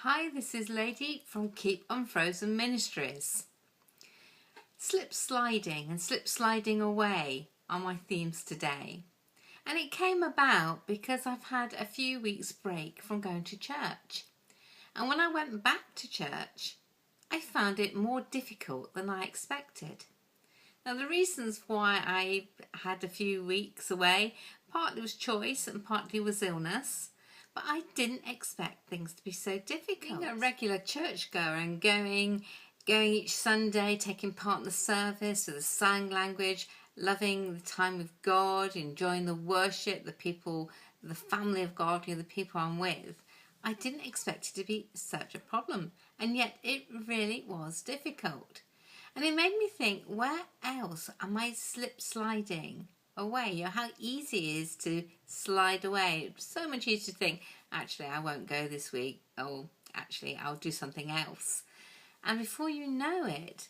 Hi, this is Lady from Keep Unfrozen Ministries. Slip sliding and slip sliding away are my themes today. And it came about because I've had a few weeks break from going to church. And when I went back to church, I found it more difficult than I expected. Now the reasons why I had a few weeks away, partly was choice and partly was illness. But I didn't expect things to be so difficult. Being a regular churchgoer and going each Sunday, taking part in the service with the sign language, loving the time with God, enjoying the worship, the people, the family of God, the people I'm with, I didn't expect it to be such a problem. And yet it really was difficult. And it made me think, where else am I slip sliding away? How easy it is to slide away. It's so much easier to think, actually I won't go this week, or actually I'll do something else. And before you know it,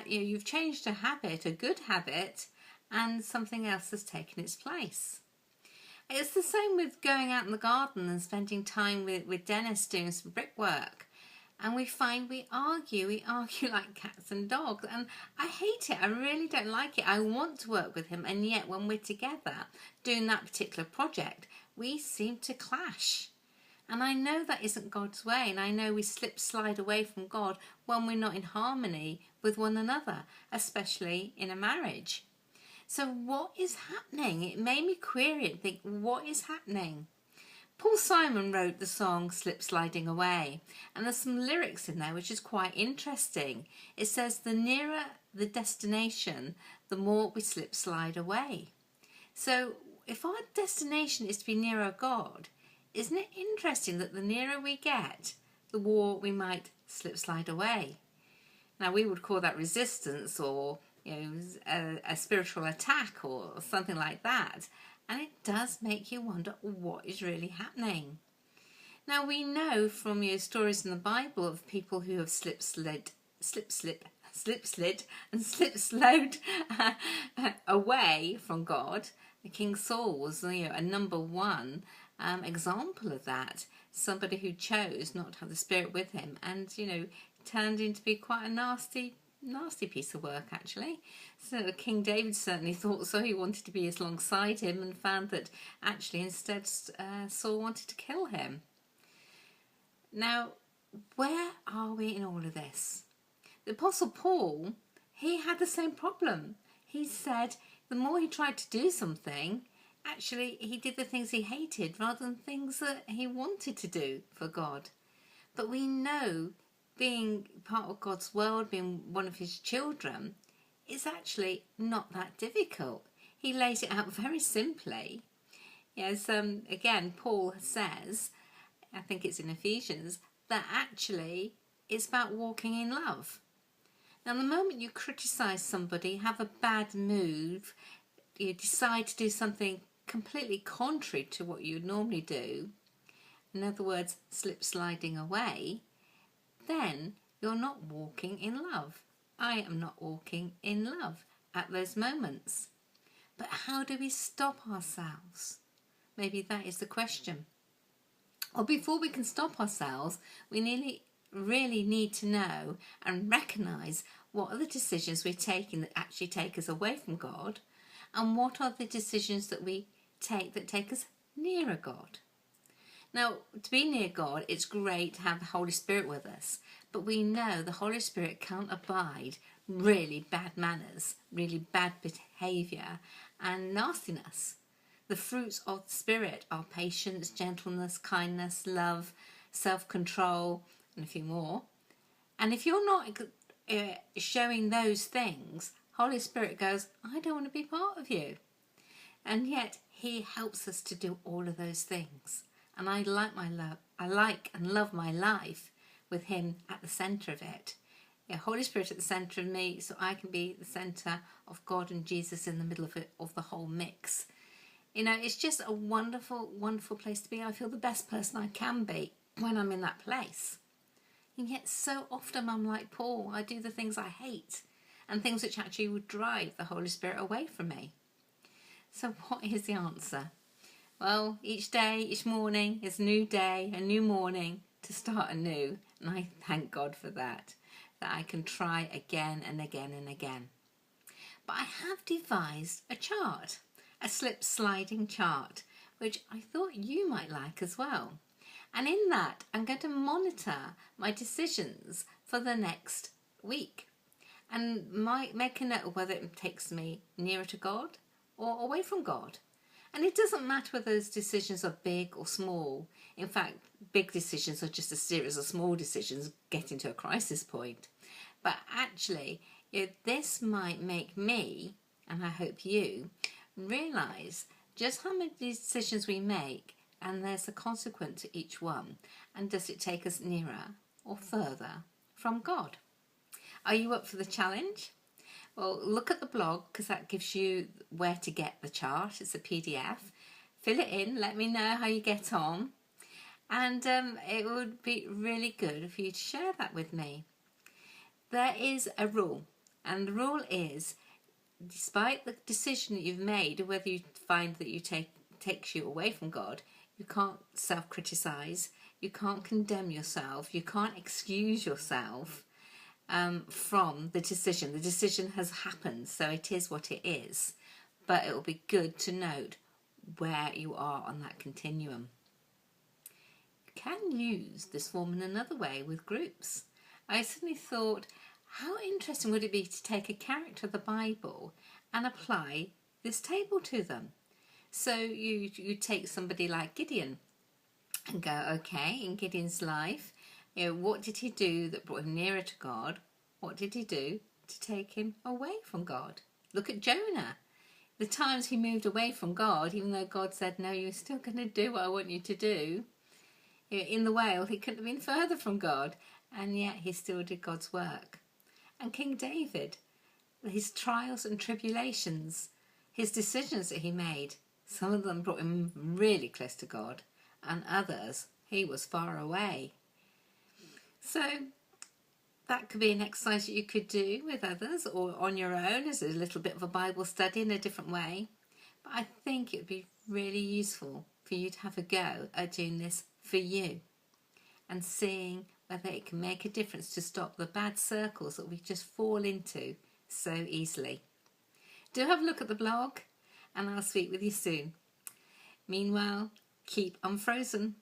you've changed a habit, a good habit, and something else has taken its place. It's the same with going out in the garden and spending time with Dennis doing some brickwork. And we find we argue like cats and dogs, and I hate it. I really don't like it. I want to work with him, and yet when we're together doing that particular project, we seem to clash. And I know that isn't God's way, and I know we slide away from God when we're not in harmony with one another, especially in a marriage. So what is happening? It made me query it and think, what is happening? Paul Simon wrote the song Slip Sliding Away, and there's some lyrics in there which is quite interesting. It says, the nearer the destination, the more we slip slide away. So if our destination is to be nearer God, isn't it interesting that the nearer we get, the more we might slip slide away? Now we would call that resistance, or a spiritual attack or something like that. And it does make you wonder what is really happening. Now we know from your stories in the Bible of people who have slip slid and slip slowed away from God. King Saul was a number one example of that. Somebody who chose not to have the Spirit with him, and turned into be quite a nasty piece of work, actually. So King David certainly thought so. He wanted to be alongside him and found that actually instead Saul wanted to kill him. Now, where are we in all of this? The Apostle Paul, he had the same problem. He said the more he tried to do something, actually he did the things he hated rather than things that he wanted to do for God. But we know, being part of God's world, being one of his children, is actually not that difficult. He lays it out very simply. Yes, again, Paul says, I think it's in Ephesians, that actually it's about walking in love. Now, the moment you criticise somebody, have a bad move, you decide to do something completely contrary to what you would normally do, in other words, slip sliding away, then you're not walking in love. I am not walking in love at those moments. But how do we stop ourselves? Maybe that is the question. Or before we can stop ourselves, we really need to know and recognise what are the decisions we're taking that actually take us away from God, and what are the decisions that we take that take us nearer God. Now, to be near God, it's great to have the Holy Spirit with us, but we know the Holy Spirit can't abide really bad manners, really bad behaviour and nastiness. The fruits of the Spirit are patience, gentleness, kindness, love, self-control, and a few more. And if you're not showing those things, Holy Spirit goes, I don't want to be part of you. And yet he helps us to do all of those things. And I like and love my life with him at the centre of it. Holy Spirit at the centre of me, so I can be the centre of God and Jesus in the middle of it, of the whole mix. It's just a wonderful, wonderful place to be. I feel the best person I can be when I'm in that place. And yet so often I'm like Paul, I do the things I hate and things which actually would drive the Holy Spirit away from me. So what is the answer? Well, each day, each morning is a new day, a new morning, to start anew, and I thank God for that I can try again and again and again. But I have devised a chart, a slip sliding chart, which I thought you might like as well. And in that, I'm going to monitor my decisions for the next week and might make a note of whether it takes me nearer to God or away from God. And it doesn't matter whether those decisions are big or small. In fact, big decisions are just a series of small decisions getting to a crisis point. But actually, this might make me, and I hope you, realise just how many decisions we make, and there's a consequence to each one. And does it take us nearer or further from God? Are you up for the challenge? Well, look at the blog, because that gives you where to get the chart. It's a PDF. Fill it in. Let me know how you get on. And it would be really good for you to share that with me. There is a rule. And the rule is, despite the decision that you've made, whether you find that you takes you away from God, you can't self-criticise. You can't condemn yourself. You can't excuse yourself from the decision. The decision has happened, so it is what it is. But it will be good to note where you are on that continuum. You can use this form in another way with groups. I suddenly thought, how interesting would it be to take a character of the Bible and apply this table to them? So you take somebody like Gideon and go, okay, in Gideon's life, what did he do that brought him nearer to God? What did he do to take him away from God? Look at Jonah. The times he moved away from God, even though God said, no, you're still going to do what I want you to do. In the whale, he couldn't have been further from God, and yet he still did God's work. And King David, his trials and tribulations, his decisions that he made, some of them brought him really close to God, and others, he was far away. So that could be an exercise that you could do with others or on your own as a little bit of a Bible study in a different way. But I think it would be really useful for you to have a go at doing this for you and seeing whether it can make a difference to stop the bad circles that we just fall into so easily. Do have a look at the blog, and I'll speak with you soon. Meanwhile, keep unfrozen.